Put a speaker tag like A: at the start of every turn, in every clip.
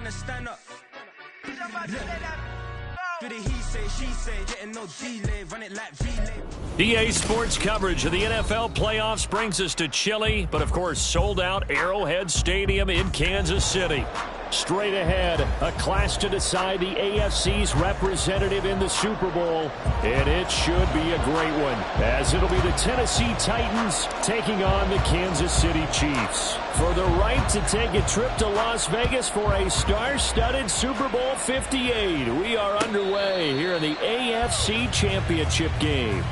A: tryna stand up. Look, he say, she say, getting no delay, run it like relay.
B: EA Sports coverage of the NFL playoffs brings us to Chile, but of course sold out Arrowhead Stadium in Kansas City. Straight ahead, a clash to decide the AFC's representative in the Super Bowl, and it should be a great one, as it'll be the Tennessee Titans taking on the Kansas City Chiefs for the right to take a trip to Las Vegas for a star-studded Super Bowl 58. We are underway here in the AFC Championship game.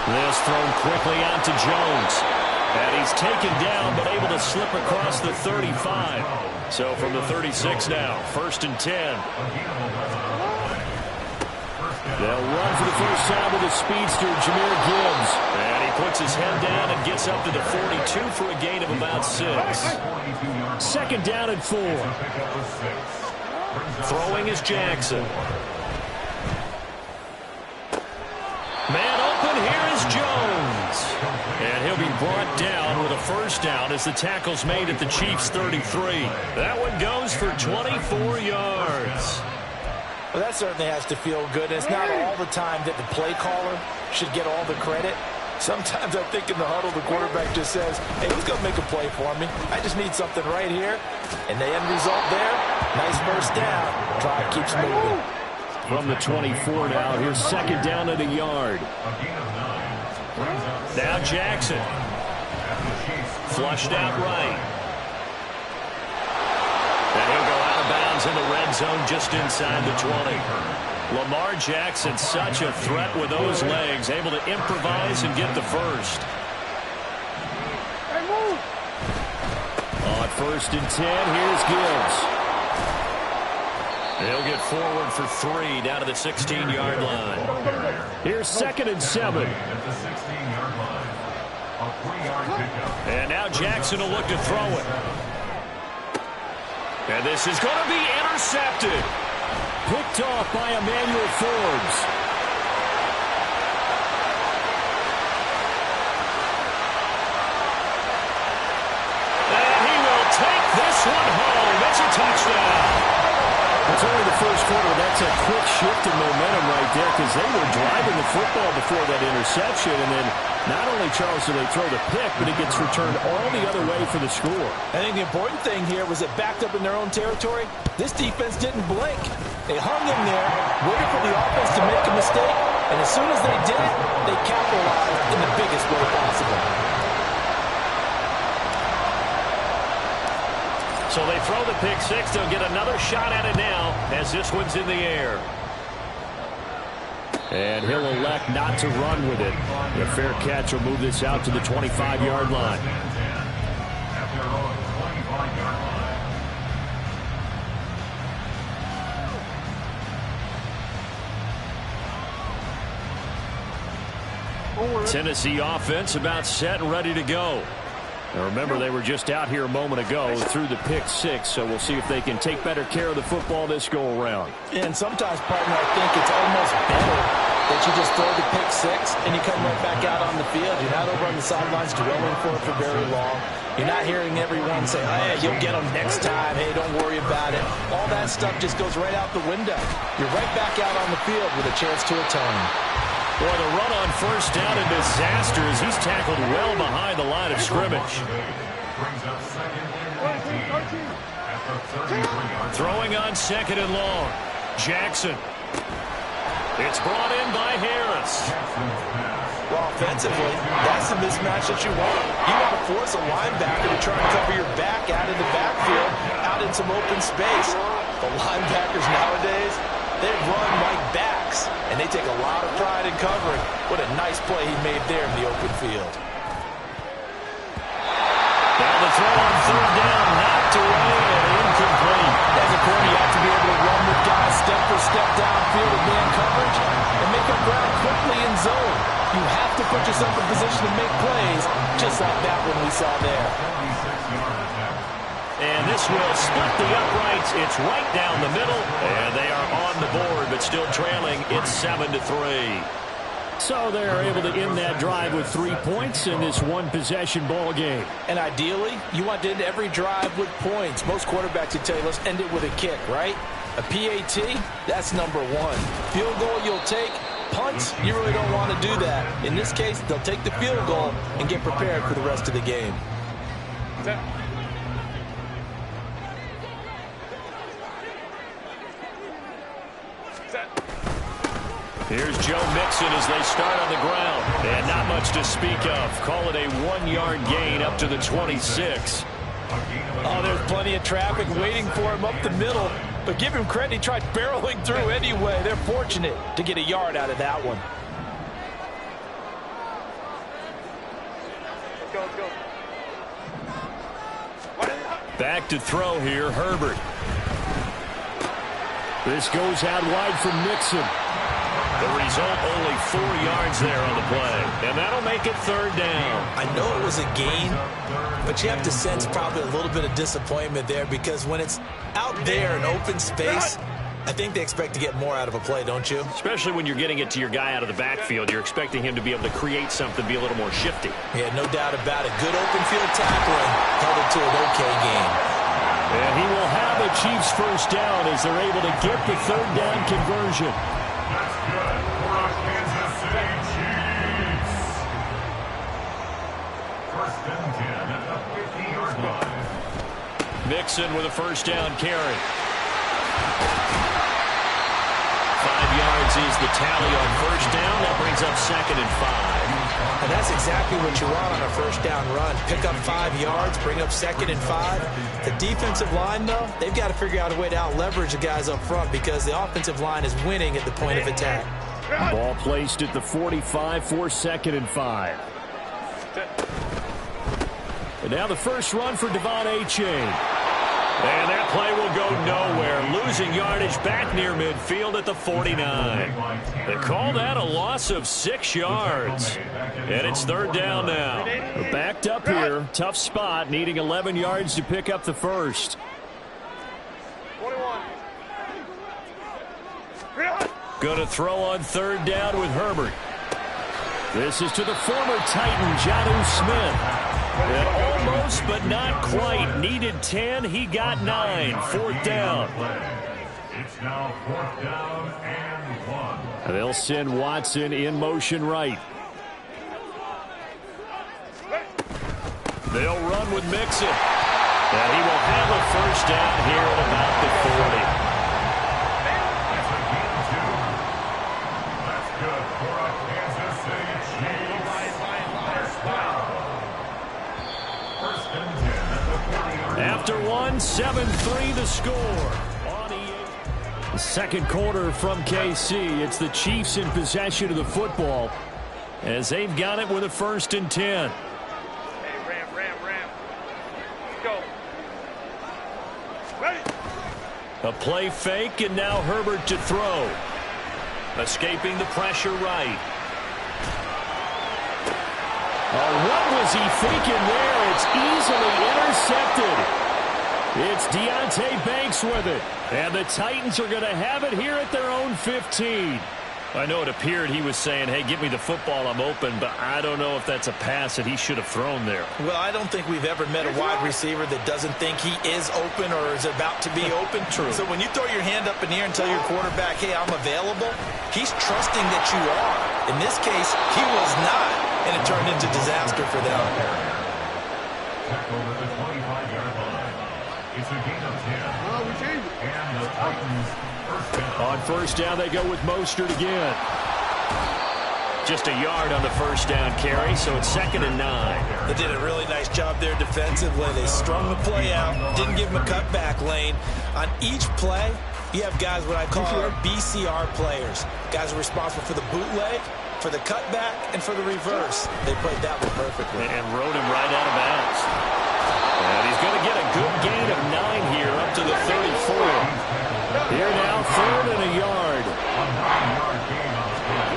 B: This thrown quickly out to Jones. And he's taken down, but able to slip across the 35. So from the 36 now, 1st and 10. They'll run for the first time with the speedster, Jahmyr Gibbs. And he puts his head down and gets up to the 42 for a gain of about 6. 2nd down and 4. Throwing is Jackson. Man open, here is Jones. And he'll be brought down with a first down as the tackle's made at the Chiefs' 33. That one goes for 24 yards.
C: Well, that certainly has to feel good. It's not all the time that the play caller should get all the credit. Sometimes I think in the huddle, the quarterback just says, hey, who's going to make a play for me? I just need something right here. And the end result there, nice first down. Drive keeps moving.
B: From the 24 now, here's 2nd down at a yard. Now Jackson. Flushed out right. And he'll go out of bounds in the red zone just inside the 20. Lamar Jackson, such a threat with those legs, able to improvise and get the first. On 1st and 10, here's Gibbs. He'll get forward for 3 down to the 16-yard line. Here's 2nd and 7. And now Jackson will look to throw it. And this is going to be intercepted. Picked off by Emmanuel Forbes. And he will take this one home. It's a touchdown. It's only the first quarter. That's a quick shift in momentum right there because they were driving the football before that interception. And then not only, Charles, do they throw the pick, but it gets returned all the other way for the score.
C: I think the important thing here was it backed up in their own territory. This defense didn't blink. They hung in there, waited for the offense to make a mistake, and as soon as they did it, they capitalized in the biggest way possible.
B: So they throw the pick six. They'll get another shot at it now as this one's in the air. And he'll elect not to run with it. The fair catch will move this out to the 25-yard line. Tennessee offense about set and ready to go. Now remember, they were just out here a moment ago through the pick six, so we'll see if they can take better care of the football this go-around.
C: And sometimes, partner, I think it's almost better that you just throw the pick six and you come right back out on the field. You're not over on the sidelines dwelling for it for very long. You're not hearing everyone say, hey, you'll get them next time. Hey, don't worry about it. All that stuff just goes right out the window. You're right back out on the field with a chance to atone.
B: Boy, the run on first down, a disaster as he's tackled well behind the line of scrimmage. Throwing on 2nd and long. Jackson. It's brought in by Harris.
C: Well, offensively, that's the mismatch that you want. You want to force a linebacker to try and cover your back out in the backfield, out in some open space. The linebackers nowadays, they run like backs, and they take a lot of pride in covering. What a nice play he made there in the open field.
B: Now the throw on 3rd down, knocked away and incomplete.
C: quickly in zone. You have to put yourself in position to make plays, just like that one we saw there.
B: And this will split the uprights. It's right down the middle, and they are on the board, but still trailing. It's 7-3. So they're able to end that drive with 3 points in this one-possession ball game.
C: And ideally, you want to end every drive with points. Most quarterbacks would tell you, let's end it with a kick, right? A PAT, that's number one. Field goal you'll take. Punts, you really don't want to do that. In this case, they'll take the field goal and get prepared for the rest of the game.
B: Here's Joe Mixon as they start on the ground. And not much to speak of. Call it a 1-yard gain up to the 26.
C: Oh, there's plenty of traffic waiting for him up the middle. But give him credit, he tried barreling through anyway. They're fortunate to get a yard out of that one.
B: Back to throw here, Herbert. This goes out wide from Mixon. The result, only 4 yards there on the play. And that'll make it 3rd down.
C: I know it was a gain, but you have to sense probably a little bit of disappointment there because when it's out there in open space, I think they expect to get more out of a play, don't you?
B: Especially when you're getting it to your guy out of the backfield. You're expecting him to be able to create something, be a little more shifty.
C: Yeah, no doubt about it. Good open field tackling held it to an okay game.
B: And he will have a Chiefs first down as they're able to get the 3rd down conversion.
D: That's good for our Kansas City Chiefs. 1st and 10 at the 50-yard line.
B: Mixon with a first down carry. 5 yards is the tally on first down. That brings up 2nd and 5.
C: And that's exactly what you want on a first down run. Pick up 5 yards, bring up 2nd and 5. The defensive line, though, they've got to figure out a way to out-leverage the guys up front because the offensive line is winning at the point of attack.
B: Ball placed at the 45 for 2nd and 5. And now the first run for Devon Achane. And that play will go nowhere. Losing yardage back near midfield at the 49. They call that a loss of 6 yards. And it's 3rd down now. We're backed up here. Tough spot, needing 11 yards to pick up the first.
A: 21.
B: Going to throw on 3rd down with Herbert. This is to the former Titan, Jonnu Smith. And almost, but not quite. Needed 10. He got 9. 4th down.
D: It's now 4th down and 1.
B: They'll send Watson in motion right. They'll run with Mixon. And he will have a first down here at about the 40.
D: That's good for our Kansas City Chiefs. First down. 1st and 10 at the 40-yard line.
B: After 7-3 the score. On EA. The second quarter from KC. It's the Chiefs in possession of the football as they've got it with a 1st and 10. A play fake, and now Herbert to throw. Escaping the pressure right. Oh, what was he thinking there? It's easily intercepted. It's Deonte Banks with it. And the Titans are going to have it here at their own 15. I know it appeared he was saying, hey, give me the football, I'm open, but I don't know if that's a pass that he should have thrown there.
C: Well, I don't think we've ever met a wide receiver that doesn't think he is open or is about to be open. True. So when you throw your hand up in the air and tell your quarterback, hey, I'm available, he's trusting that you are. In this case, he was not, and it turned into disaster for them.
D: Tackled at the 25-yard line. It's a gain of 10. And the Titans first down.
B: On first down, they go with Mostert again. Just a yard on the first down carry, so it's 2nd and 9.
C: They did a really nice job there defensively. They strung the play out, didn't give him a cutback lane. On each play, you have guys what I call BCR players. Guys are responsible for the bootleg, for the cutback, and for the reverse. They played that one perfectly.
B: And rode him right out of bounds. And he's going to get a good gain of 9 here up to the 34. Here now, 3rd and a yard.
D: A 9-yard gain on the play.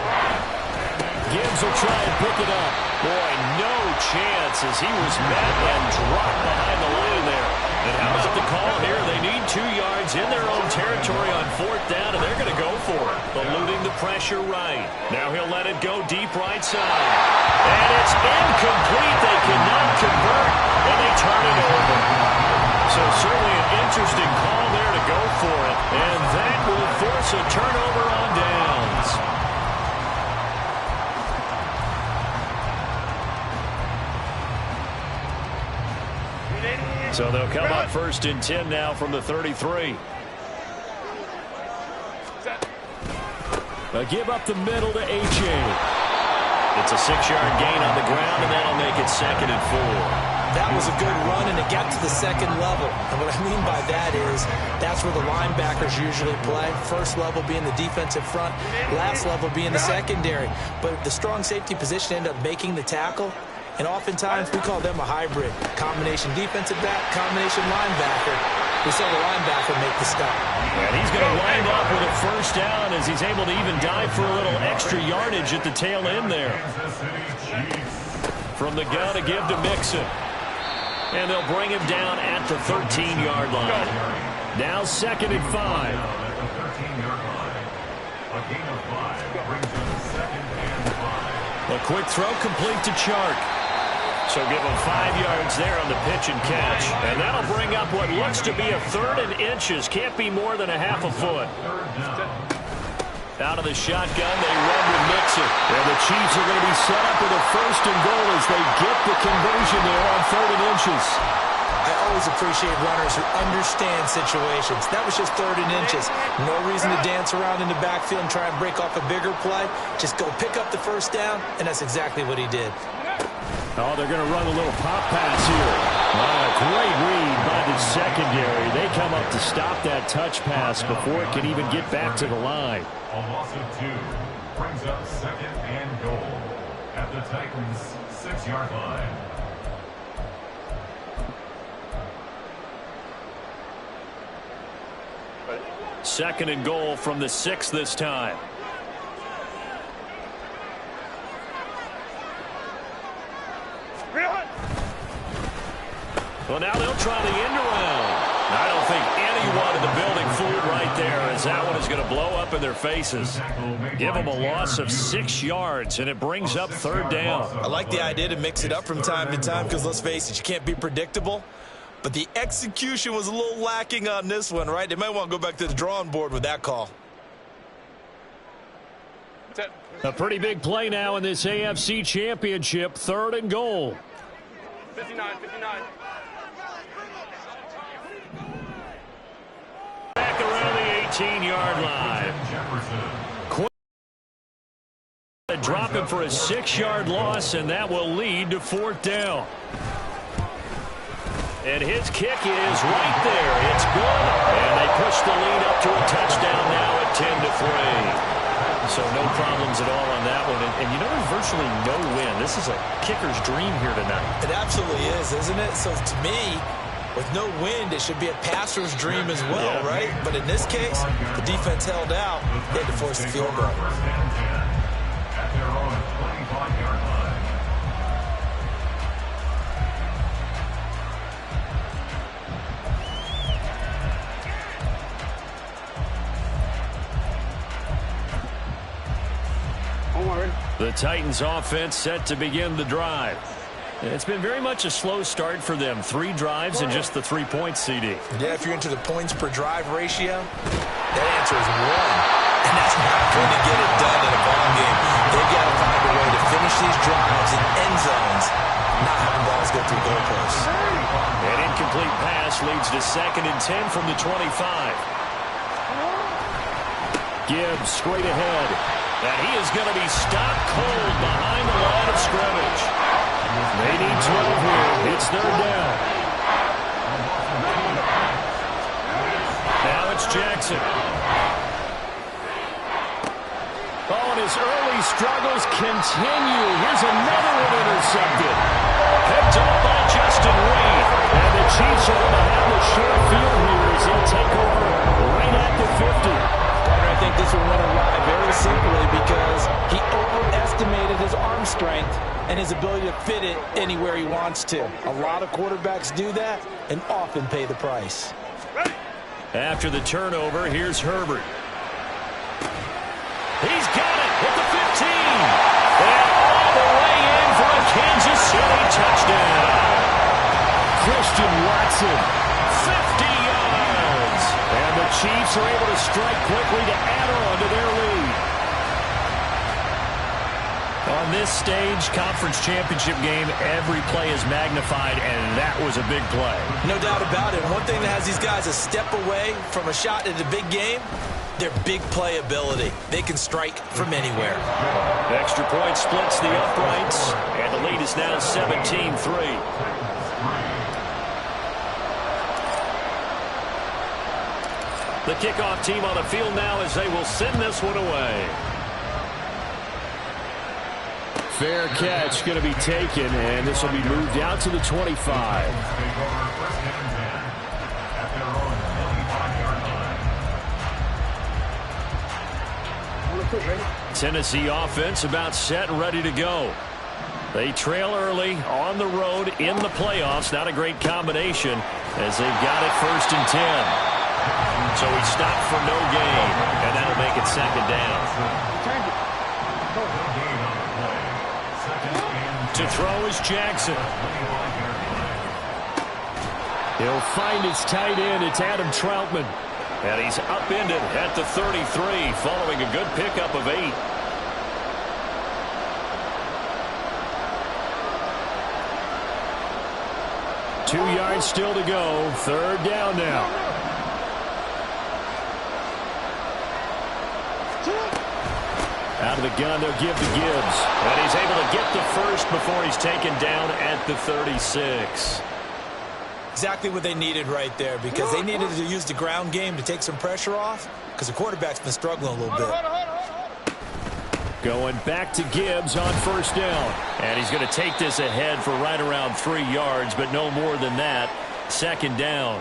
B: will try and pick it up. Boy, no chance as he was met and dropped behind the line there. And how about the call here? They need 2 yards in their own territory on 4th down, and they're going to go for it. Eluding the pressure right. Now he'll let it go deep right side. And it's incomplete. They cannot convert, and they turn it over. So certainly an interesting call there to go for it. And that will force a turnover on downs. So they'll come up 1st and 10 now from the 33. A give up the middle to H.A. It's a 6-yard gain on the ground, and that'll make it 2nd and 4.
C: That was a good run, and it got to the 2nd level. And what I mean by that is that's where the linebackers usually play. 1st level being the defensive front, last level being the secondary. But the strong safety position ended up making the tackle. And oftentimes we call them a hybrid. Combination defensive back, combination linebacker. We saw the linebacker make the stop.
B: And he's going to wind up with a 1st down as he's able to even dive for a little extra yardage at the tail end there. From the gun to give to Mixon. And they'll bring him down at the 13-yard line. Now 2nd and 5.
D: A gain of 5 brings them 2nd and 5.
B: A quick throw complete to Chark. So give him 5 yards there on the pitch and catch. And that'll bring up what looks to be a 3rd and inches. Can't be more than a half a foot. Out of the shotgun, they run with Mixon. And the Chiefs are going to be set up with a 1st and goal as they get the conversion there on 3rd and inches.
C: I always appreciate runners who understand situations. That was just 3rd and inches. No reason to dance around in the backfield and try and break off a bigger play. Just go pick up the 1st down, and that's exactly what he did.
B: Oh, they're going to run a little pop pass here. Great read by the secondary. They come up to stop that touch pass before it can even get back to the line.
D: A loss of 2 brings up 2nd and goal at the Titans' 6-yard line.
B: Second and goal from the 6 this time. Well, now they'll try the end around. I don't think anyone in the building fooled right there, as that one is going to blow up in their faces. Give them a loss of 6 yards, and it brings up 3rd down.
C: I like the idea to mix it up from time to time because, let's face it, you can't be predictable. But the execution was a little lacking on this one, right? They might want to go back to the drawing board with that call.
B: A pretty big play now in this AFC Championship. 3rd and goal.
E: 59.
B: Back around the 18-yard line. Drop him for a 6-yard loss, and that will lead to 4th down. And his kick is right there. It's good. And they push the lead up to a touchdown now at 10-3. So no problems at all on that one. And you know, there's virtually no win. This is a kicker's dream here tonight.
C: It absolutely is, isn't it? So to me, with no wind, it should be a passer's dream as well, right? But in this case, the defense held out. They had to force the field goal.
D: At their own 25-yard line.
B: The Titans offense set to begin the drive. It's been very much a slow start for them. 3 drives and just the 3 points, CD.
C: Yeah, if you're into the points per drive ratio, that answer is 1. And that's not going to get it done in a ball game. They've got to find a way to finish these drives in end zones, not having balls go through goalposts.
B: An incomplete pass leads to 2nd and 10 from the 25. Gibbs straight ahead. And he is going to be stopped cold behind the line of scrimmage. They need 12 here. It's 3rd down. Now it's Jackson. Oh, and his early struggles continue. Here's another one intercepted. Picked up by Justin Reed. And the Chiefs are going to have a short field here as he'll take over right at the 50.
C: I think this will win a ride very simply because he overestimated his arm strength and his ability to fit it anywhere he wants to. A lot of quarterbacks do that and often pay the price.
B: After the turnover, here's Herbert. He's got it at the 15. And all the way in for a Kansas City touchdown. Christian Watson, 50 yards. And the Chiefs are able to strike quickly to add on to their lead. On this stage, conference championship game, every play is magnified, and that was a big play.
C: No doubt about it. One thing that has these guys a step away from a shot at a big game, their big play ability. They can strike from anywhere.
B: Extra point splits the uprights, and the lead is now 17-3. The kickoff team on the field now as they will send this one away. Fair catch going to be taken, and this will be moved out to the 25. Tennessee offense about set and ready to go. They trail early on the road in the playoffs. Not a great combination as they've got it 1st and 10. So he stopped for no gain, and that'll make it 2nd down. To throw is Jackson. He'll find his tight end. It's Adam Troutman. And he's upended at the 33 following a good pickup of 8. Two yards still to go. 3rd down now. Out of the gun, they'll give to Gibbs. And he's able to get the first before he's taken down at the 36.
C: Exactly what they needed right there, because they needed to use the ground game to take some pressure off, because the quarterback's been struggling a little bit.
B: Going back to Gibbs on 1st down. And he's going to take this ahead for right around 3 yards, but no more than that. 2nd down.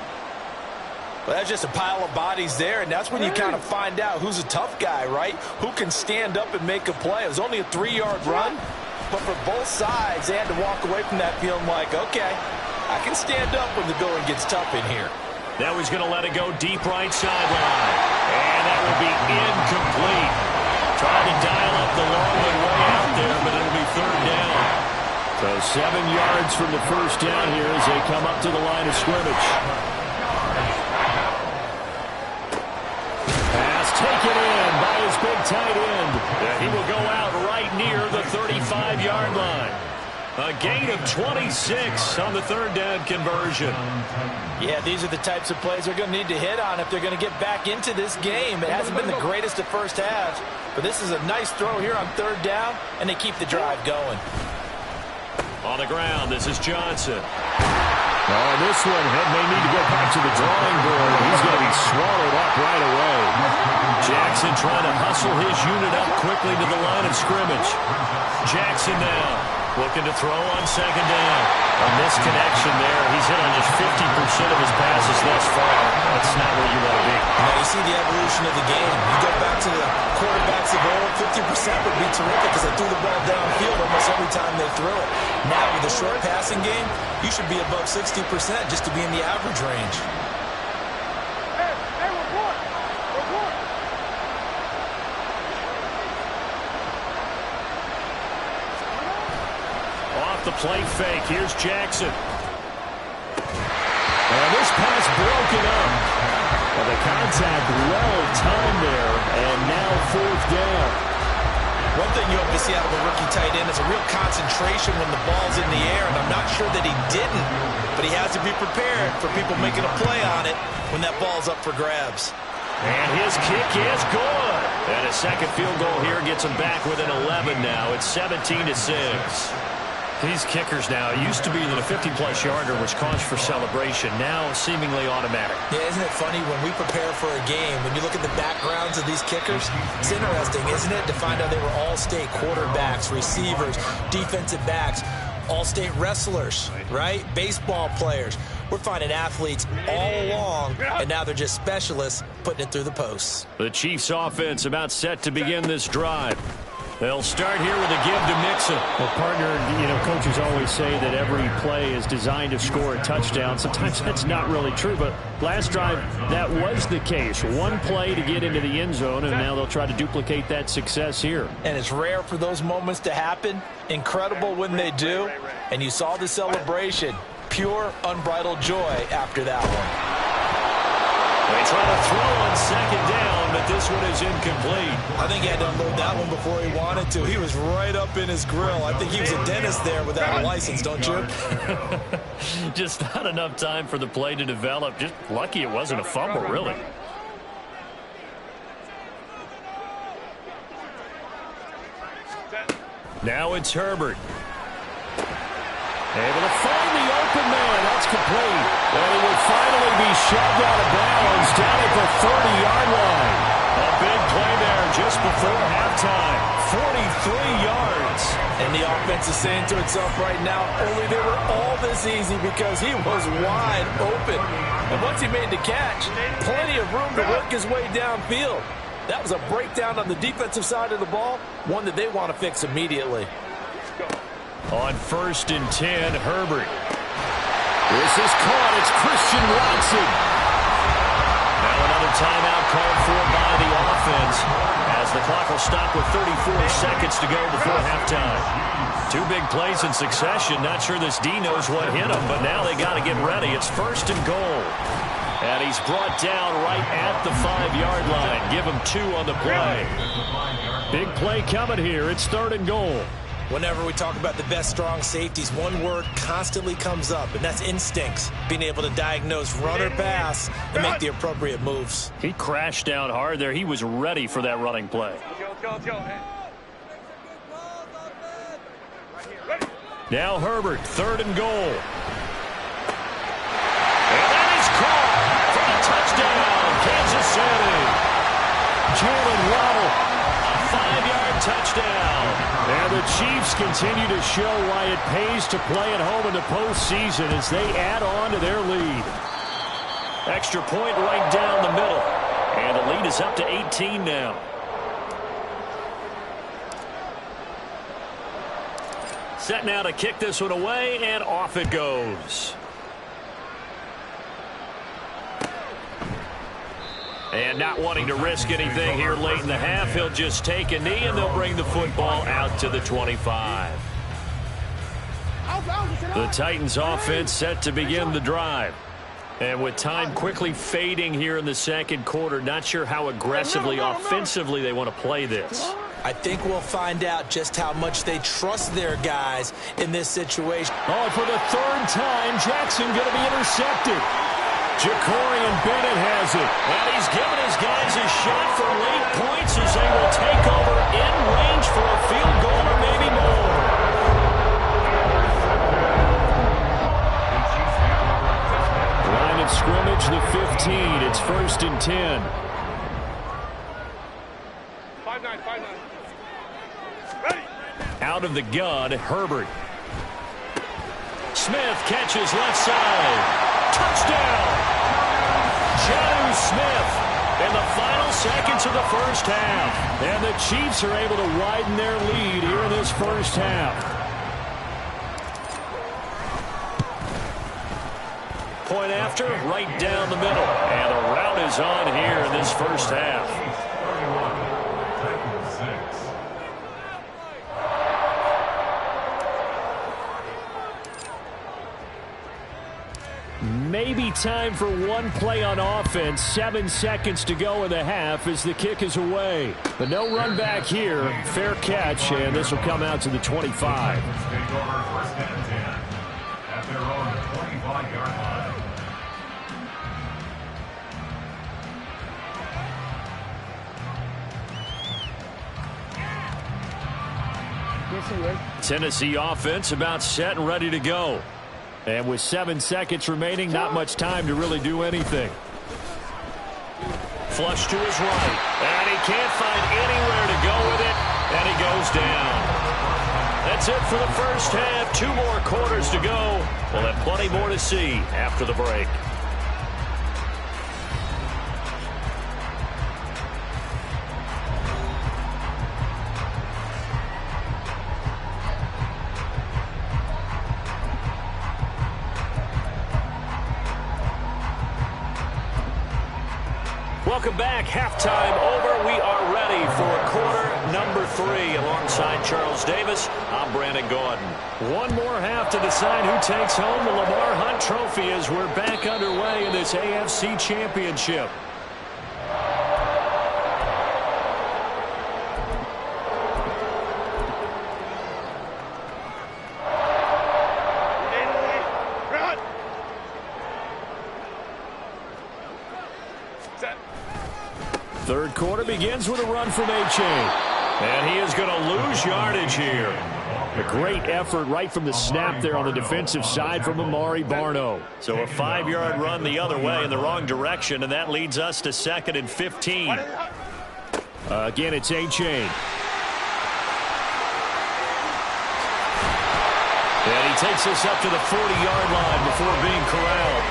C: Well, that's just a pile of bodies there, and that's when you kind of find out who's a tough guy, right? Who can stand up and make a play. It was only a 3-yard run, but for both sides, they had to walk away from that feeling like, okay, I can stand up when the going gets tough in here.
B: Now he's going to let it go deep right sideline. And that will be incomplete. Trying to dial up the long one way out there, but it'll be 3rd down. So 7 yards from the 1st down here as they come up to the line of scrimmage. Taken in by his big tight end. He will go out right near the 35-yard line. A gain of 26 on the 3rd down conversion.
C: Yeah, these are the types of plays they're going to need to hit on if they're going to get back into this game. It hasn't been the greatest of first halves, but this is a nice throw here on 3rd down, and they keep the drive going.
B: On the ground, this is Johnson. Oh, this one may need to go back to the drawing board. He's going to be swallowed up right away. Jackson trying to hustle his unit up quickly to the line of scrimmage. Jackson now looking to throw on 2nd down. A misconnection there. He's hit on just 50% of his passes thus far. That's not where you want to be.
C: Now you see the evolution of the game. You go back to the quarterbacks of old, 50% would be terrific because they threw the ball downfield almost every time they threw it. Now with the short passing game, you should be above 60% just to be in the average range.
B: Off the play fake, here's Jackson. And this pass broken up. Well, the contact well timed there, and now 4th down.
C: One thing you hope to see out of a rookie tight end is a real concentration when the ball's in the air, and I'm not sure that he didn't, but he has to be prepared for people making a play on it when that ball's up for grabs.
B: And his kick is good. And a 2nd field goal here gets him back within 11 now. It's 17-6. These kickers now, it used to be that a 50-plus yarder was cause for celebration. Now seemingly automatic.
C: Yeah, isn't it funny when we prepare for a game, when you look at the backgrounds of these kickers, it's interesting, isn't it, to find out they were all-state quarterbacks, receivers, defensive backs, all-state wrestlers, right? Baseball players. We're finding athletes all along, and now they're just specialists putting it through the posts.
B: The Chiefs offense about set to begin this drive. They'll start here with a give to Mixon.
E: Well, partner, coaches always say that every play is designed to score a touchdown. Sometimes that's not really true, but last drive, that was the case. One play to get into the end zone, and now they'll try to duplicate that success here.
C: And it's rare for those moments to happen. Incredible when they do. And you saw the celebration. Pure, unbridled joy after that one.
B: They try to throw on second down, but this one is incomplete.
C: I think he had to unload that one before he wanted to. He was right up in his grill. I think he was a dentist there without a license, don't you?
B: Just not enough time for the play to develop. Just lucky it wasn't a fumble, really. Now it's Herbert. Able to find the open man. That's complete. And he would finally be shoved out of bounds down at the 30-yard line. A big play there just before halftime. 43 yards.
C: And the offense is saying to itself right now, only they were all this easy because he was wide open. And once he made the catch, plenty of room to work his way downfield. That was a breakdown on the defensive side of the ball, one that they want to fix immediately.
B: On 1st and 10, Herbert. This is caught. It's Christian Watson. Now another timeout called for by the offense as the clock will stop with 34 seconds to go before halftime. Two big plays in succession. Not sure this D knows what hit him, but now they got to get ready. It's 1st and goal. And he's brought down right at the 5-yard line. Give him 2 on the play. Big play coming here. It's 3rd and goal.
C: Whenever we talk about the best strong safeties, one word constantly comes up, and that's instincts. Being able to diagnose run or pass and make the appropriate moves.
B: He crashed down hard there. He was ready for that running play. Now Herbert, 3rd and goal. And that is caught for a touchdown, Kansas City. Jalen Waddle, a 5-yard touchdown. And the Chiefs continue to show why it pays to play at home in the postseason as they add on to their lead. Extra point right down the middle. And the lead is up to 18 now. Set now to kick this one away, and off it goes. And not wanting to risk anything here late in the half, he'll just take a knee, and they'll bring the football out to the 25. The Titans offense set to begin the drive. And with time quickly fading here in the second quarter, not sure how aggressively, offensively they want to play this.
C: I think we'll find out just how much they trust their guys in this situation.
B: Oh, for the 3rd time, Jackson going to be intercepted. Jacorian Bennett has it. And he's given his guys a shot for late points as they will take over in range for a field goal or maybe more. Line of scrimmage, the 15. It's 1st and 10.
D: 5-9, 5-9. Ready.
B: Out of the gun, Herbert. Smith catches left side. Touchdown! Jonnu Smith in the final seconds of the first half. And the Chiefs are able to widen their lead here in this first half. Point after, right down the middle. And the route is on here in this first half. Maybe time for one play on offense. 7 seconds to go in the half as the kick is away. But no run back here. Fair catch, and this will come out to the 25.
D: At their own 25-yard line.
B: Tennessee offense about set and ready to go. And with 7 seconds remaining, not much time to really do anything. Flush to his right. And he can't find anywhere to go with it. And he goes down. That's it for the first half. 2 more quarters to go. We'll have plenty more to see after the break. Welcome back. Halftime over. We are ready for quarter number 3. Alongside Charles Davis, I'm Brandon Gaudin.
E: One more half to decide who takes home the Lamar Hunt Trophy as we're back underway in this AFC Championship. Third quarter begins with a run from A-Chain. And he is going to lose yardage here. A great effort right from the snap there on the defensive side from Amari Barno.
B: So a 5-yard run the other way in the wrong direction, and that leads us to 2nd and 15.
E: Again, it's A-Chain.
B: And he takes us up to the 40-yard line before being corralled.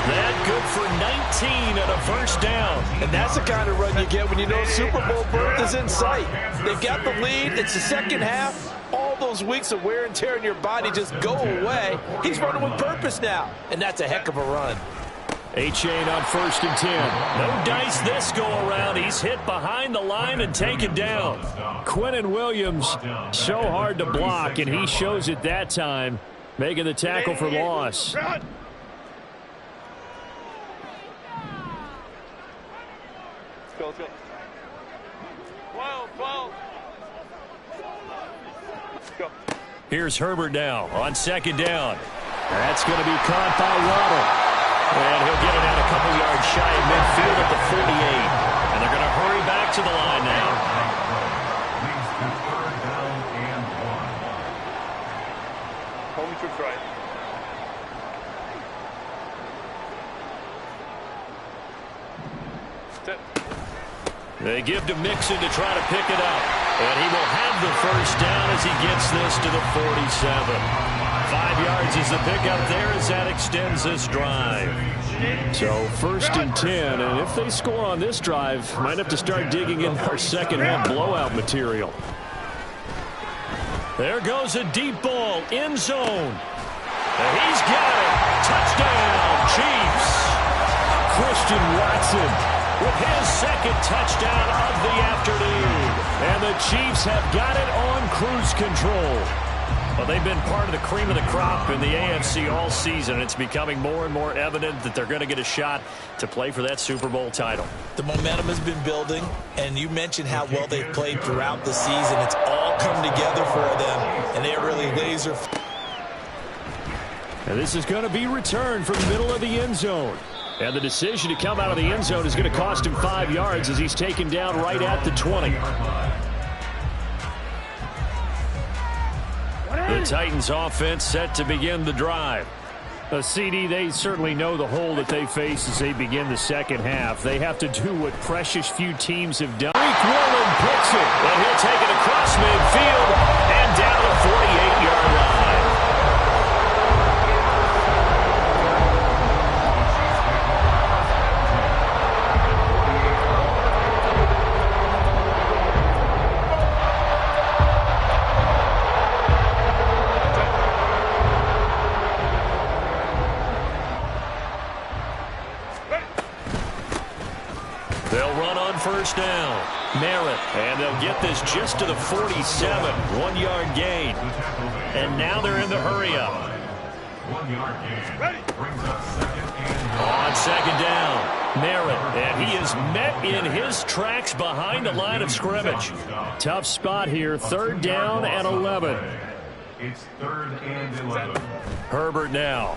B: That good for 19 and a first down.
C: And that's the kind of run you get when you know Super Bowl berth is in sight. They've got the lead. It's the second half. All those weeks of wear and tear in your body just go away. He's running with purpose now, and that's a heck of a run.
E: A-Chain on 1st and 10.
B: No dice this go around. He's hit behind the line and taken down.
E: Quinnen Williams, so hard to block, and he shows it that time, making the tackle for loss.
F: Let's go. 12. Go.
B: Here's Herbert now on 2nd down.
E: That's going to be caught by Waddle.
B: And he'll get it out a couple yards shy of midfield at the 48. And they're going to hurry back to the line now.
D: Leads to 3rd down and 1.
F: Home troops right. Step.
B: They give to Mixon to try to pick it up. And he will have the first down as he gets this to the 47. 5 yards is the pickup there as that extends this drive.
E: So 1st and 10, and if they score on this drive, might have to start digging in our second half blowout material.
B: There goes a deep ball, end zone. And he's got it. Touchdown, Chiefs.
E: Christian Watson
B: with his 2nd touchdown of the afternoon.
E: And the Chiefs have got it on cruise control.
B: Well, they've been part of the cream of the crop in the AFC all season. It's becoming more and more evident that they're going to get a shot to play for that Super Bowl title.
C: The momentum has been building, and you mentioned how well they've played throughout the season. It's all come together for them, and they're really laser.
E: And this is going to be returned from the middle of the end zone. And the decision to come out of the end zone is going to cost him 5 yards as he's taken down right at the 20.
B: The Titans offense set to begin the drive.
E: CD, they certainly know the hole that they face as they begin the second half. They have to do what precious few teams have done. Tariq Woolen picks it.
B: And he'll take it across midfield and down the 48-yard line. First down.
E: Merritt.
B: And they'll get this just to the 47. 1-yard gain. And now they're in the hurry-up.
D: 1-yard gain. Brings up 2nd and 1.
B: On 2nd down. Merritt. And he is met in his tracks behind the line of scrimmage.
E: Tough spot here. 3rd down and 11.
D: It's 3rd and 11.
B: Herbert now.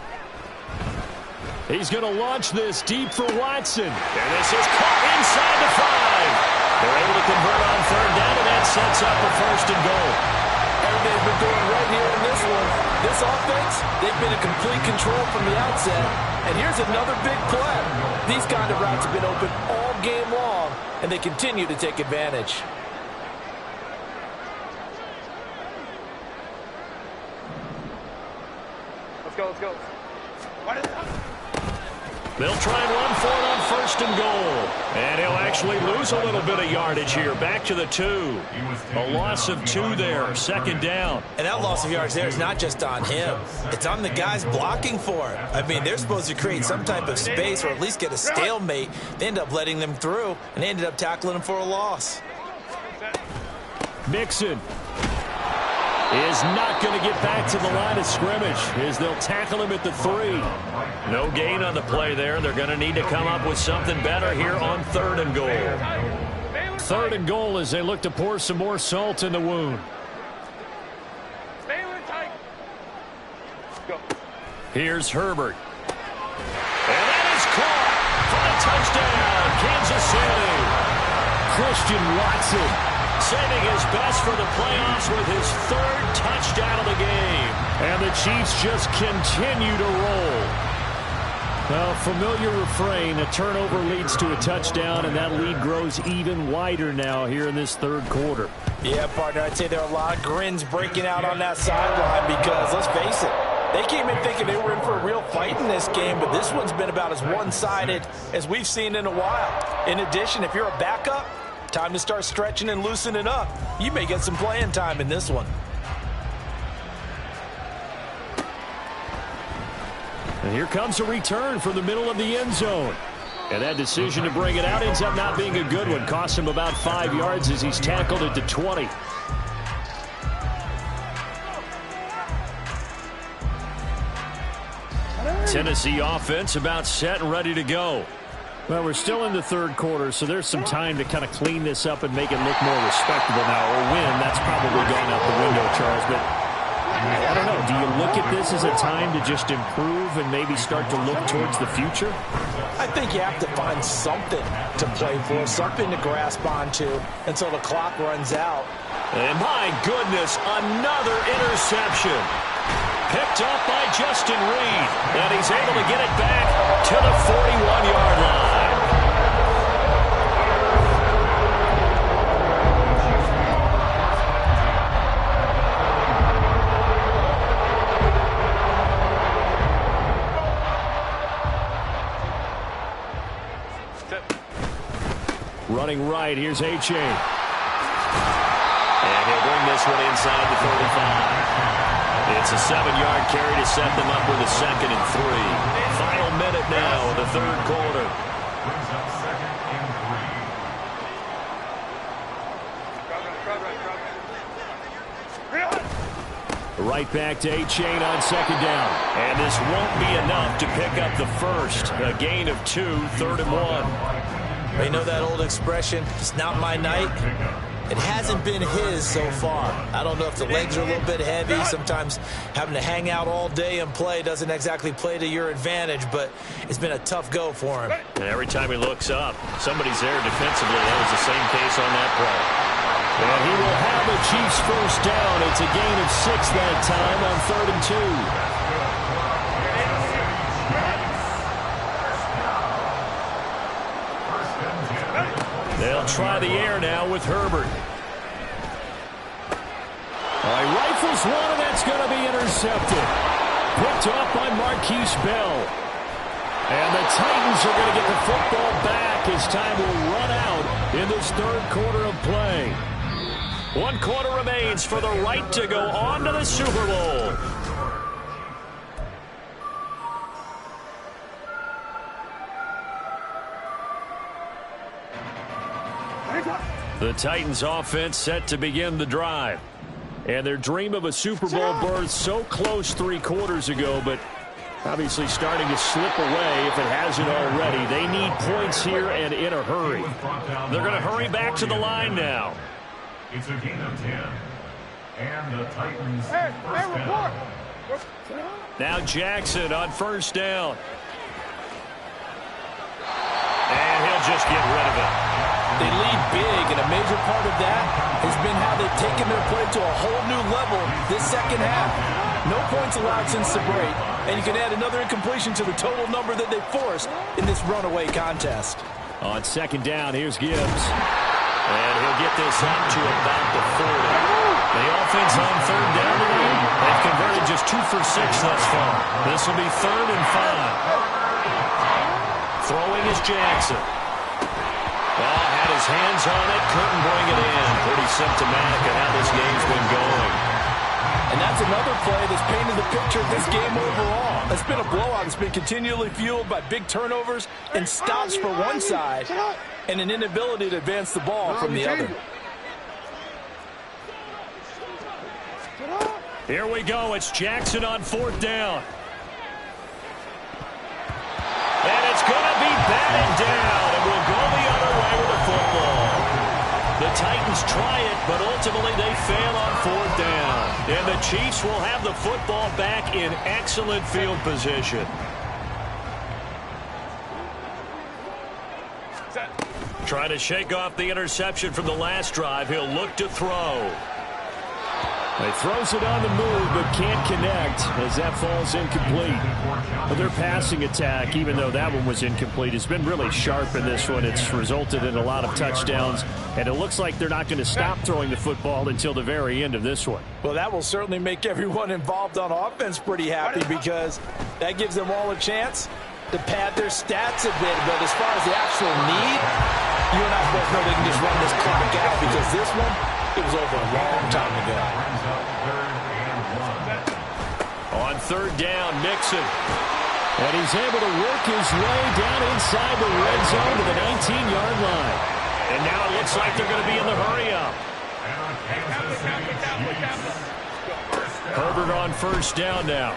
E: He's going to launch this deep for Watson.
B: And this is caught inside the 5. They're able to convert on 3rd down, and that sets up a 1st and goal.
C: And they've been doing right here in this one. This offense, they've been in complete control from the outset. And here's another big play. These kind of routes have been open all game long, and they continue to take advantage.
F: Let's go.
B: They'll try and run for it on 1st and goal. And he'll actually lose a little bit of yardage here. Back to the 2. A loss of 2 there. 2nd down.
C: And that loss of yards there is not just on him. It's on the guys blocking for it. I mean, they're supposed to create some type of space or at least get a stalemate. They end up letting them through, and they ended up tackling them for a loss.
B: Mixon is not going to get back to the line of scrimmage as they'll tackle him at the 3. No gain on the play there. They're going to need to come up with something better here on 3rd and goal. 3rd and goal as they look to pour some more salt in the wound. Here's Herbert. And that is caught for a touchdown, Kansas City. Christian Watson saving his best for the playoffs with his 3rd touchdown of the game. And the Chiefs just continue to roll. Well, familiar refrain, a turnover leads to a touchdown, and that lead grows even wider now here in this 3rd quarter.
C: Yeah, partner, I'd say there are a lot of grins breaking out on that sideline because, let's face it, they came in thinking they were in for a real fight in this game, but this one's been about as one-sided as we've seen in a while. In addition, if you're a backup, time to start stretching and loosening up. You may get some playing time in this one.
B: And here comes a return from the middle of the end zone. And that decision to bring it out ends up not being a good one. Cost him about 5 yards as he's tackled at the 20. Tennessee offense about set and ready to go. Well, we're still in the 3rd quarter, so there's some time to kind of clean this up and make it look more respectable now. Or win, that's probably gone out the window, Charles. But I don't know. Do you look at this as a time to just improve and maybe start to look towards the future?
C: I think you have to find something to play for, something to grasp onto until the clock runs out.
B: And my goodness, another interception. Picked up by Justin Reed. And he's able to get it back to the 41-yard line. Running right, here's Achane. And he'll bring this one inside the 35. It's a 7-yard carry to set them up with a 2nd and 3. Final minute now of the 3rd quarter.
D: Brings up 2nd and 3.
B: Right back to Achane on 2nd down. And this won't be enough to pick up the 1st. A gain of 2, 3rd and 1.
C: You know that old expression, it's not my night? It hasn't been his so far. I don't know if the legs are a little bit heavy. Sometimes having to hang out all day and play doesn't exactly play to your advantage, but it's been a tough go for him.
B: And every time he looks up, somebody's there defensively. That was the same case on that play. And he will have a Chiefs 1st down. It's a gain of 6 that time on 3rd and 2. They'll try the air now with Herbert. He rifles one, and that's going to be intercepted. Picked up by Marquise Bell. And the Titans are going to get the football back as time will run out in this 3rd quarter of play. 1 quarter remains for the right to go on to the Super Bowl. The Titans offense set to begin the drive. And their dream of a Super Bowl berth so close 3 quarters ago, but obviously starting to slip away if it hasn't already. They need points here and in a hurry. They're going to hurry back to the line now.
D: It's a gain of 10. And the Titans 1st down.
B: Now Jackson on 1st down. And he'll just get rid of it.
C: They lead big, and a major part of that has been how they've taken their play to a whole new level this 2nd half. No points allowed since the break, and you can add another incompletion to the total number that they forced in this runaway contest.
B: On 2nd down, here's Gibbs. And he'll get this up to about the 40. The offense on third down today, they've converted just 2 for 6 thus far. This will be 3rd and 5. Throwing is Jackson. Had his hands on it, couldn't bring it in. Pretty symptomatic of how this game's been going.
C: And that's another play that's painted the picture of this game overall. It's been a blowout. It's been continually fueled by big turnovers and stops for one side and an inability to advance the ball from the other.
B: Here we go. It's Jackson on 4th down. And it's going to be batted down. And we'll go the other way with the football. The Titans try it, but ultimately they fail on 4th down. And the Chiefs will have the football back in excellent field position. Trying to shake off the interception from the last drive. He'll look to throw.
E: He throws it on the move, but can't connect as that falls incomplete. But their passing attack, even though that one was incomplete, has been really sharp in this one. It's resulted in a lot of touchdowns, and it looks like they're not going to stop throwing the football until the very end of this one.
C: Well, that will certainly make everyone involved on offense pretty happy because that gives them all a chance to pad their stats a bit. But as far as the actual need, you and I both know they can just run this clock out because this one, it was over a long time ago.
B: On 3rd down, Mixon. And he's able to work his way down inside the red zone to the 19-yard line. And now it looks like they're going to be in the hurry-up. Herbert on 1st down now.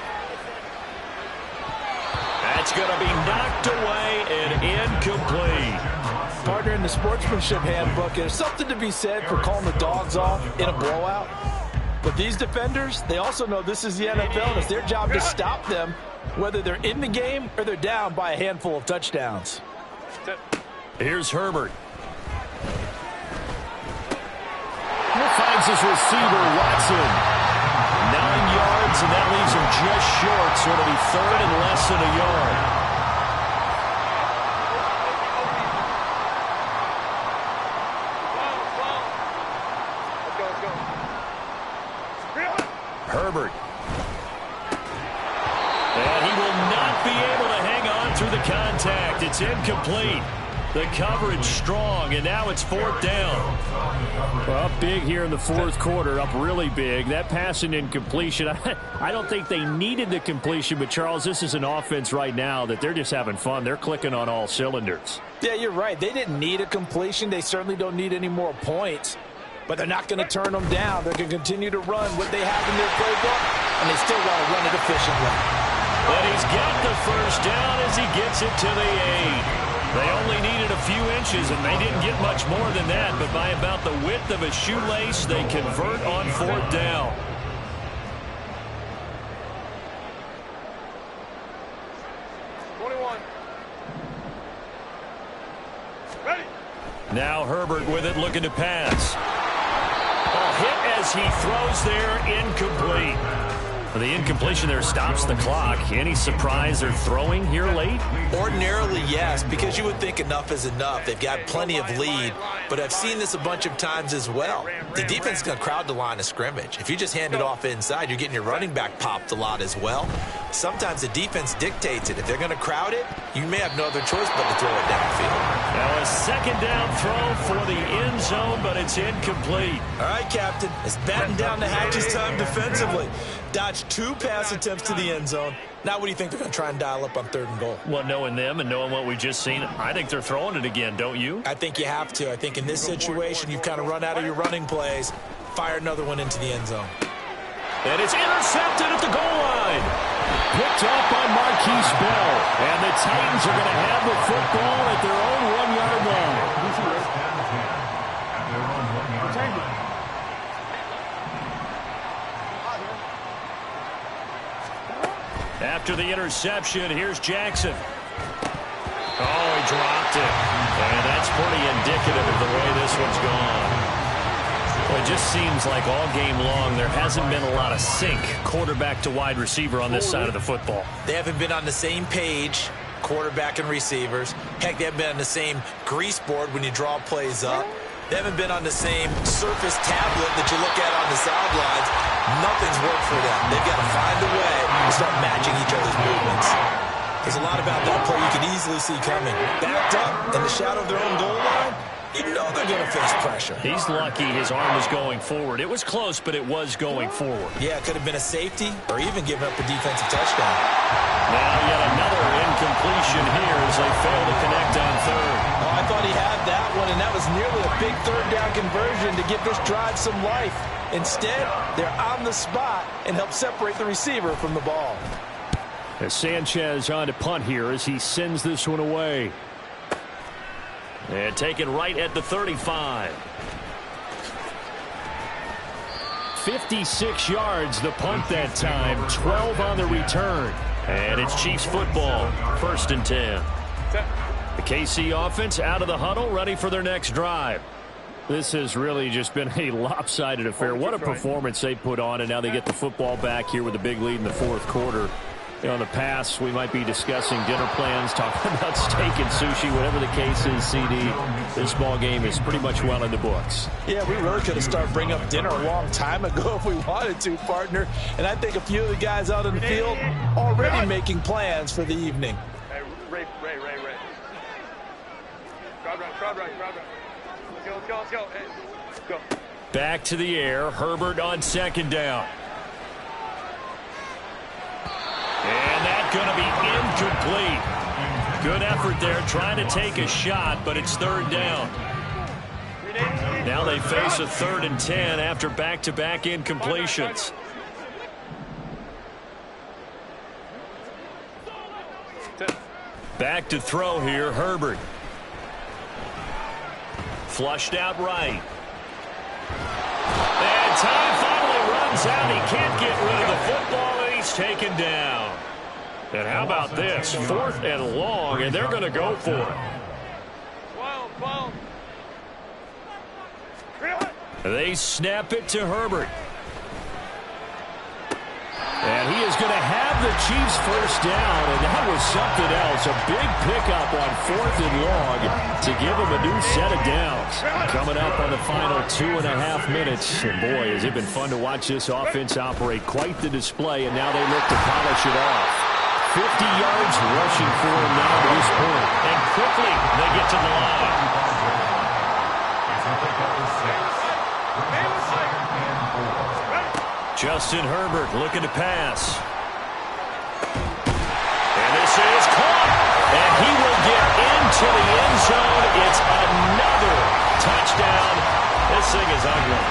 B: That's going to be knocked away and incomplete.
C: Partner, in the sportsmanship handbook, there's something to be said for calling the dogs off in a blowout. But these defenders, they also know this is the NFL, and it's their job to stop them, whether they're in the game or they're down by a handful of touchdowns.
B: Here's Herbert.
E: He finds his receiver, Watson.
B: 9 yards, and that leaves him just short, so it'll be 3rd and less than a yard. Herbert. And he will not be able to hang on through the contact. It's incomplete. The coverage strong, and now it's 4th down.
E: Well, up big here in the 4th quarter, up really big. That pass and incompletion, I don't think they needed the completion, but Charles, this is an offense right now that they're just having fun. They're clicking on all cylinders.
C: Yeah, you're right. They didn't need a completion. They certainly don't need any more points. But they're not going to turn them down. They're going to continue to run what they have in their playbook, and they still want to run it efficiently.
B: But he's got the 1st down as he gets it to the 8. They only needed a few inches, and they didn't get much more than that. But by about the width of a shoelace, they convert on 4th down. Now Herbert with it, looking to pass. Hit as he throws there, incomplete. The incompletion there stops the clock. Any surprise they're throwing here late?
C: Ordinarily, yes, because you would think enough is enough. They've got plenty of lead, but I've seen this a bunch of times as well. The defense is going to crowd the line of scrimmage. If you just hand it off inside, you're getting your running back popped a lot as well. Sometimes the defense dictates it. If they're going to crowd it, you may have no other choice but to throw it downfield.
B: Now a 2nd down throw for the end zone, but it's incomplete.
C: All right, Captain, it's batten down the hatches time defensively. Dodged 2 pass attempts to the end zone. Now what do you think they're going to try and dial up on 3rd and goal?
B: Well, knowing them and knowing what we've just seen, I think they're throwing it again, don't you?
C: I think you have to. I think in this situation, you've kind of run out of your running plays. Fire another one into the end zone.
B: And it's intercepted at the goal line.
E: Picked up on Marquise Bell. And the Titans are going to have the football at their own 1-yard line.
B: After the interception, here's Jackson. Oh, he dropped it. And that's pretty indicative of the way this one's gone. Well, it just seems like all game long there hasn't been a lot of sync quarterback to wide receiver on this side of the football.
C: They haven't been on the same page, quarterback and receivers. Heck, they haven't been on the same grease board when you draw plays up. They haven't been on the same surface tablet that you look at on the sidelines. Nothing's worked for them. They've got to find a way to start matching each other's movements. There's a lot about that play you can easily see coming. Backed up in the shadow of their own goal line, you know they're going to face pressure.
B: He's lucky his arm was going forward. It was close, but it was going forward.
C: Yeah, it could have been a safety or even giving up a defensive touchdown.
B: Now yet another incompletion here as they fail to connect on third.
C: Oh, I thought he had that one, and that was nearly a big third down conversion to give this drive some life. Instead, they're on the spot and help separate the receiver from the ball.
E: As Sanchez on to punt here as he sends this one away.
B: And taken right at the 35.
E: 56 yards the punt that time. 12 on the return.
B: And it's Chiefs football. 1st and 10. The KC offense out of the huddle, ready for their next drive.
E: This has really just been a lopsided affair. What a performance they put on, and now they get the football back here with a big lead in the 4th quarter. You know, in the past, we might be discussing dinner plans, talking about steak and sushi, whatever the case is, CD. This ball game is pretty much well in the books.
C: Yeah, we really could have started bringing up dinner a long time ago if we wanted to, partner. And I think a few of the guys out in the field already making plans for the evening.
F: Hey, Ray. Crowd right. Let's go. Hey, go.
B: Back to the air. Herbert on 2nd down. And that's going to be incomplete. Good effort there trying to take a shot, but it's 3rd down. Now they face a 3rd and 10 after back-to-back incompletions. Back to throw here, Herbert. Flushed out right. And time finally runs out. He can't get rid of the football, and he's taken down. And how about this? 4th and long, and they're going to go for it.
F: 12.
B: They snap it to Herbert. And he is going to have the Chiefs 1st down, and that was something else. A big pickup on 4th and long to give them a new set of downs. Coming up on the final 2.5 minutes. And boy, has it been fun to watch this offense operate. Quite the display, and now they look to polish it off. 50 yards rushing for him now to this point. And quickly they get to the line. Justin Herbert looking to pass. And this is caught. And he will get into the end zone. It's another touchdown. This thing is ugly.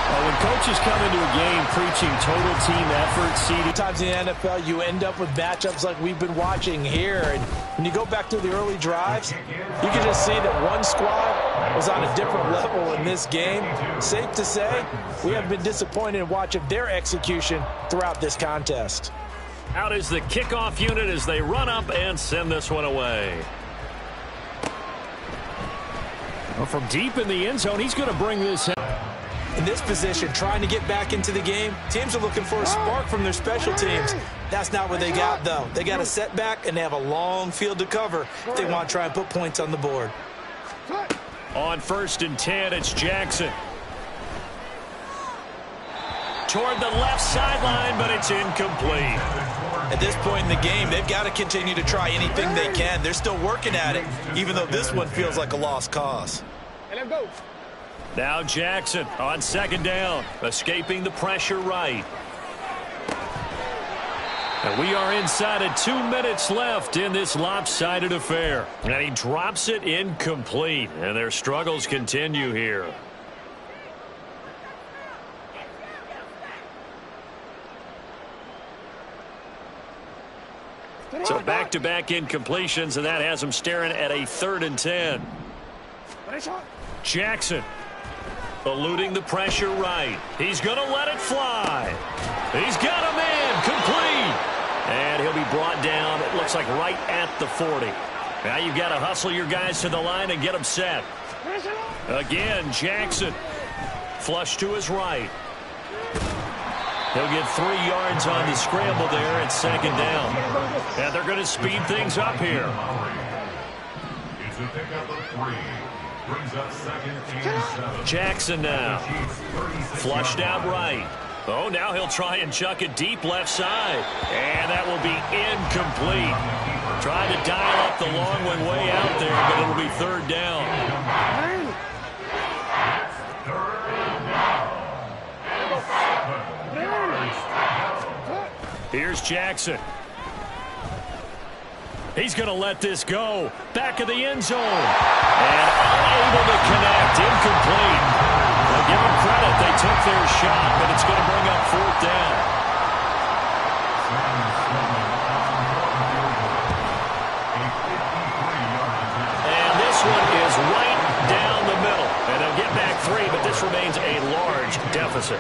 E: When coaches come into a game preaching total team effort,
C: Sometimes in the NFL, you end up with matchups like we've been watching here. And when you go back to the early drives, you can just see that one squad was on a different level in this game. Safe to say, we have been disappointed in watching their execution throughout this contest.
B: Out is the kickoff unit as they run up and send this one away.
E: Well, from deep in the end zone, he's going to bring this in.
C: In this position, trying to get back into the game, teams are looking for a spark from their special teams. That's not what they got, though. They got a setback, and they have a long field to cover if they want to try and put points on the board.
B: On 1st and 10, it's Jackson. Toward the left sideline, but it's incomplete.
C: At this point in the game, they've got to continue to try anything they can. They're still working at it, even though this one feels like a lost cause.
B: Now Jackson on 2nd down, escaping the pressure right. And we are inside of 2 minutes left in this lopsided affair. And he drops it incomplete, and their struggles continue here. So back-to-back incompletions, and that has them staring at a 3rd and 10. Jackson eluding the pressure right. He's going to let it fly. He's got a man complete. And he'll be brought down, it looks like right at the 40. Now you've got to hustle your guys to the line and get them set. Again, Jackson. Flush to his right. He'll get 3 yards on the scramble there at 2nd down. And they're going to speed things up here.
D: It's a pickup of 3. Brings up 2nd and 7.
B: Jackson now. Flushed out right. Oh, now he'll try and chuck it deep left side. And that will be incomplete. Tried to dial up the long one way out there, but it'll be 3rd down. Here's Jackson. He's going to let this go. Back of the end zone. And unable to connect. Incomplete. Now give them credit. They took their shot, but it's going to bring up 4th down. And this one is right down the middle. And they'll get back 3, but this remains a large deficit.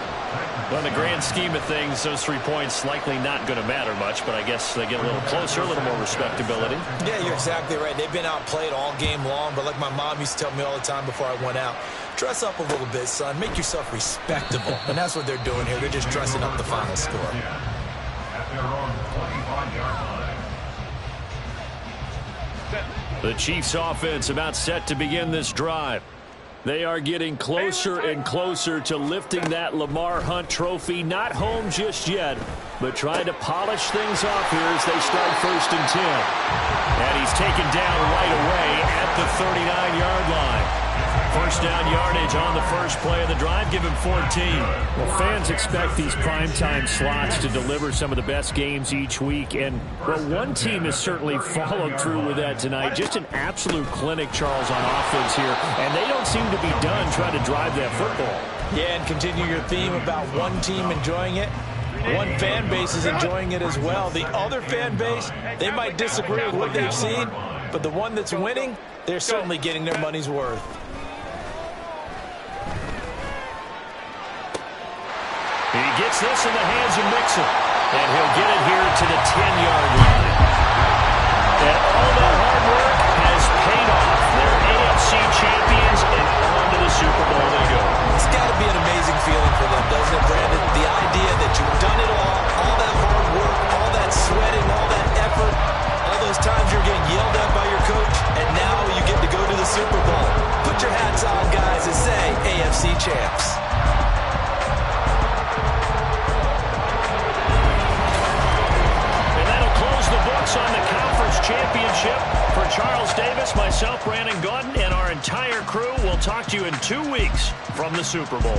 B: Well, in the grand scheme of things, those 3 points likely not going to matter much, but I guess they get a little closer, a little more respectability.
C: Yeah, you're exactly right. They've been outplayed all game long, but like my mom used to tell me all the time before I went out, dress up a little bit, son. Make yourself respectable. And that's what they're doing here. They're just dressing up the final score.
D: At their own 25-yard line.
B: The Chiefs offense about set to begin this drive. They are getting closer and closer to lifting that Lamar Hunt trophy. Not home just yet, but trying to polish things off here as they start 1st and 10. And he's taken down right away at the 39-yard line. 1st down yardage on the first play of the drive. Give him 14.
E: Well, fans expect these primetime slots to deliver some of the best games each week. And, well, one team has certainly followed through with that tonight. Just an absolute clinic, Charles, on offense here. And they don't seem to be done trying to drive that football.
C: Yeah, and continue your theme about one team enjoying it. One fan base is enjoying it as well. The other fan base, they might disagree with what they've seen, but the one that's winning, they're certainly getting their money's worth.
B: He gets this in the hands of Mixon, and he'll get it here to the 10-yard line. And all that hard work has paid off. They're AFC champions, and on to the Super Bowl they go.
C: It's got to be an amazing feeling for them, doesn't it, Brandon? The idea that you've done it all that hard work, all that sweating, all that effort, all those times you're getting yelled at by your coach, and now you get to go to the Super Bowl. Put your hats on, guys, and say AFC champs.
B: The books on the conference championship. For Charles Davis, myself, Brandon Gaudin, and our entire crew, we'll talk to you in 2 weeks from the Super Bowl.